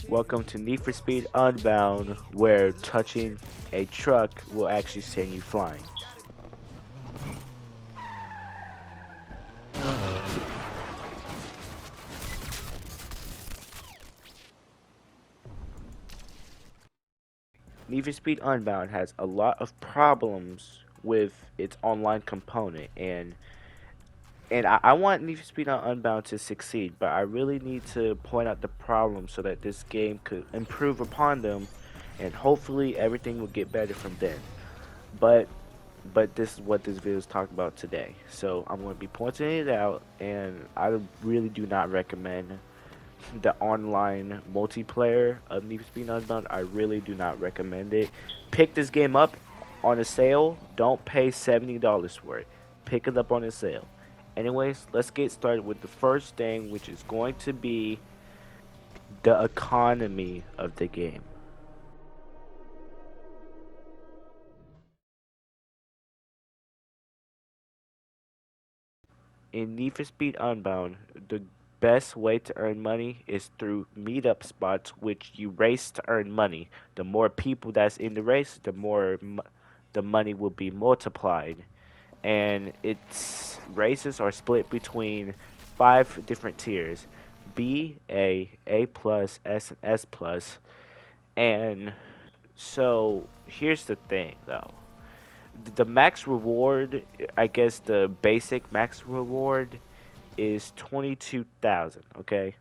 Welcome to Need for Speed Unbound, where touching a truck will actually send you flying. Need for Speed Unbound has a lot of problems with its online component, and I want Need for Speed Unbound to succeed, but I really need to point out the problems so that this game could improve upon them, and hopefully everything will get better from then. But but this is what this video is talking about today. So I'm going to be pointing it out, and I really do not recommend the online multiplayer of Need for Speed Unbound. I really do not recommend it. Pick this game up on a sale. Don't pay $70 for it. Pick it up on a sale. Anyways, let's get started with the first thing, which is going to be the economy of the game. In Need for Speed Unbound, the best way to earn money is through meetup spots, which you race to earn money. The more people that's in the race, the more the money will be multiplied. And its races are split between 5 different tiers: B, A plus, S, and S plus. And so here's the thing, though. The max reward, I guess the basic max reward is 22,000, okay?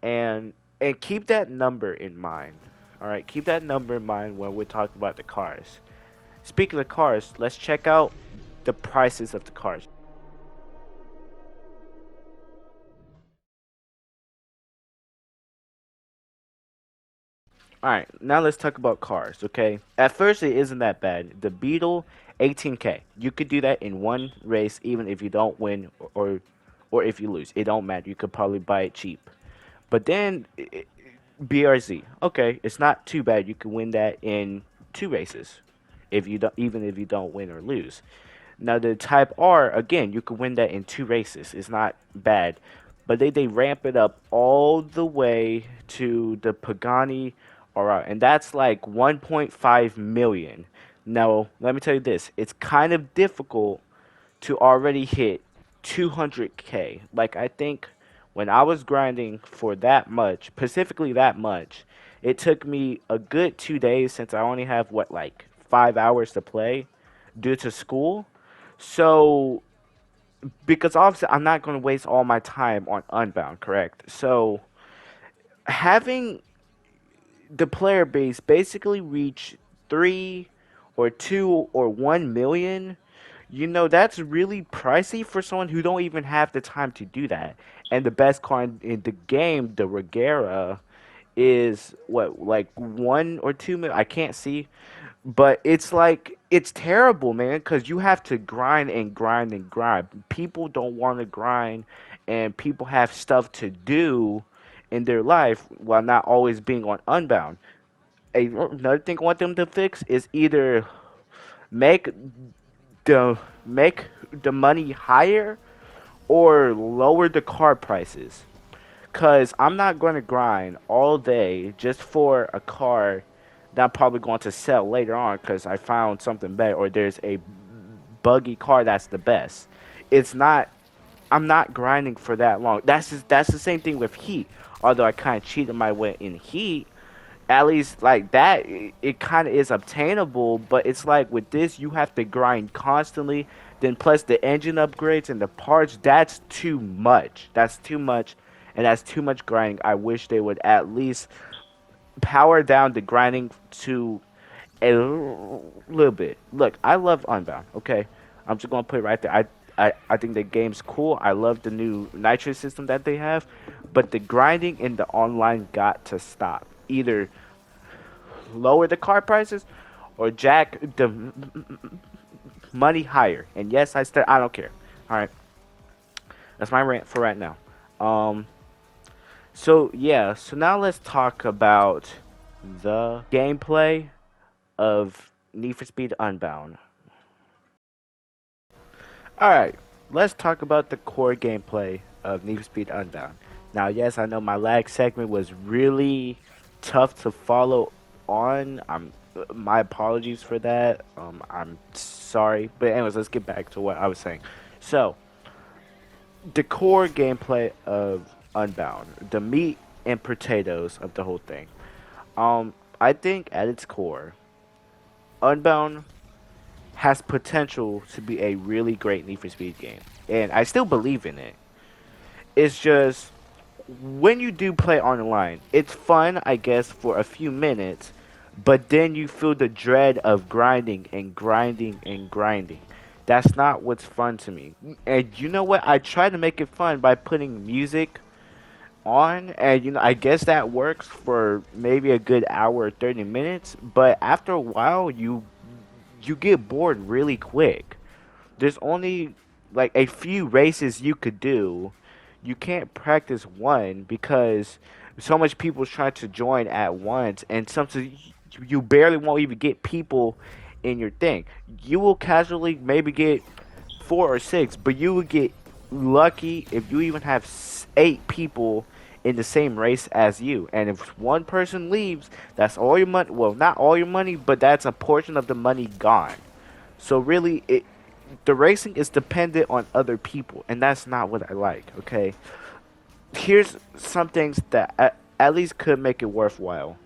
And keep that number in mind. All right, keep that number in mind when we're talking about the cars. Speaking of cars, let's check out the prices of the cars. All right, now let's talk about cars, okay? At first, it isn't that bad. The Beetle, 18K. You could do that in one race, even if you don't win or if you lose. It don't matter. You could probably buy it cheap. But then BRZ, okay, it's not too bad. You can win that in 2 races, if you don't, even if you don't win or lose. Now the Type R, again, you can win that in 2 races. It's not bad, but they ramp it up all the way to the Pagani R, and that's like 1.5 million. Now let me tell you this: it's kind of difficult to already hit 200K. Like, I think when I was grinding for that much, specifically that much, it took me a good 2 days since I only have what, like 5 hours to play due to school. So because obviously I'm not going to waste all my time on Unbound, correct? So having the player base basically reach 3 or 2 or 1 million, that's really pricey for someone who don't even have the time to do that. And the best car in the game, the Regera, is what, like 1 or 2 million? I can't see, but it's terrible, man, because you have to grind and grind and grind. People don't want to grind, and people have stuff to do in their life while not always being on Unbound. Another thing I want them to fix is either make make the money higher or lower the car prices. Cause I'm not going to grind all day just for a car that I'm probably going to sell later on because I found something better or there's a buggy car that's the best. It's not. I'm not grinding for that long. That's the same thing with Heat. Although I kind of cheated my way in Heat, at least like that, it kind of is obtainable. But it's like with this, you have to grind constantly. Then plus the engine upgrades and the parts, that's too much. That's too much, and that's too much grinding. I wish they would at least power down the grinding to a little bit. Look, I love Unbound. Okay, I'm just gonna put it right there. I think the game's cool. I love the new nitro system that they have, but the grinding in the online got to stop. Either lower the car prices or jack the money higher. And yes, I don't care. All right, that's my rant for right now. Um, so yeah, so now let's talk about the gameplay of Need for Speed Unbound. All right, let's talk about the core gameplay of Need for Speed Unbound. Now, yes, I know my lag segment was really tough to follow on. My apologies for that. I'm sorry, but anyways, let's get back to what I was saying. So, the core gameplay of Unbound, the meat and potatoes of the whole thing. I think at its core, Unbound has potential to be a really great Need for Speed game, and I still believe in it. It's just when you do play online, it's fun, I guess, for a few minutes, but then you feel the dread of grinding and grinding and grinding. That's not what's fun to me. And you know what? I try to make it fun by putting music on, and I guess that works for maybe a good hour or 30 minutes, but after a while you get bored really quick. There's only like a few races you could do. You can't practice one because so much people's trying to join at once, and sometimes you barely won't even get people in your thing. You will casually maybe get 4 or 6, but you would get lucky if you even have 8 people in the same race as you. And if one person leaves, that's all your money. Well, not all your money, but that's a portion of the money gone. So really, the racing is dependent on other people, and that's not what I like. Okay, here's some things that at least could make it worthwhile.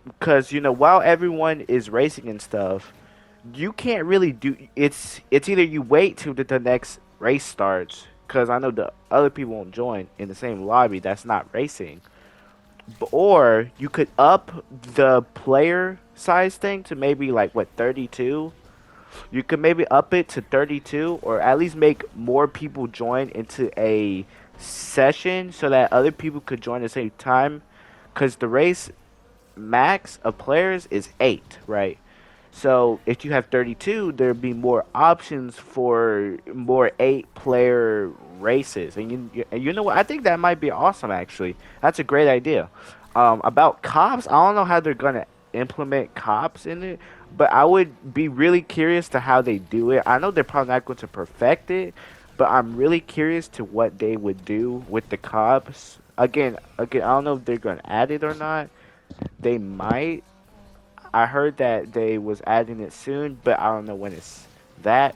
Because while everyone is racing and stuff, you can't really do. It's either you wait till the next race starts, because I know the other people won't join in the same lobby that's not racing. Or you could up the player size thing to maybe like what 32. You could maybe up it to 32, or at least make more people join into a session so that other people could join at the same time. Because the race max of players is 8, right? So if you have 32, there'd be more options for more 8-player races. And you know what? I think that might be awesome, actually. That's a great idea. About cops, I don't know how they're going to implement cops in it, but I would be really curious to how they do it. I know they're probably not going to perfect it, but I'm really curious to what they would do with the cops. Again, I don't know if they're going to add it or not. They might. I heard that they was adding it soon, but I don't know when it's that.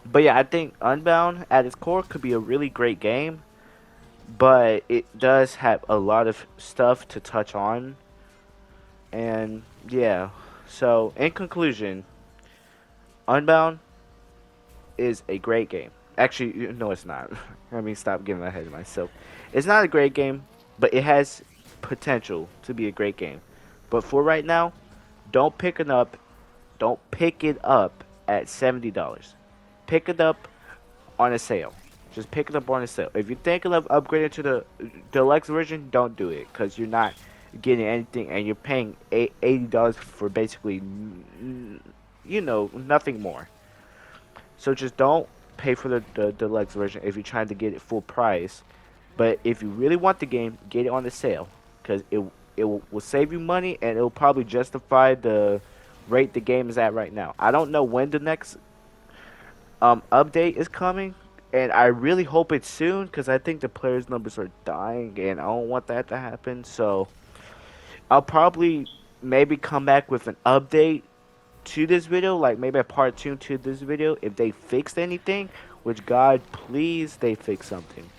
But yeah, I think Unbound at its core could be a really great game, but it does have a lot of stuff to touch on. And yeah, so in conclusion, Unbound is a great game. Actually, no, it's not. Let me stop getting ahead of myself. It's not a great game, but it has potential to be a great game. But for right now, don't pick it up. Don't pick it up at $70. Pick it up on a sale. Just pick it up on a sale. If you're thinking of upgrading to the deluxe version, don't do it because you're not getting anything, and you're paying $80 for basically, nothing more. So just don't pay for the deluxe version if you're trying to get it full price. But if you really want the game, get it on the sale because it will save you money, and it'll probably justify the rate the game is at right now. I don't know when the next update is coming, and I really hope it's soon because I think the players' numbers are dying, and I don't want that to happen. So I'll probably maybe come back with an update to this video, like maybe a part 2 to this video if they fixed anything, which God please they fix something.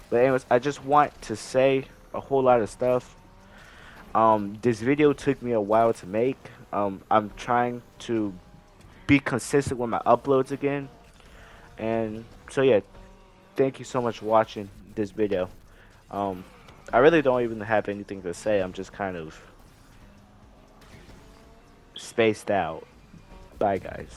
But anyways, I just want to say a whole lot of stuff. This video took me a while to make. I'm trying to be consistent with my uploads again. And so yeah, thank you so much for watching this video. Um, I really don't even have anything to say. I'm just kind of spaced out. Bye guys.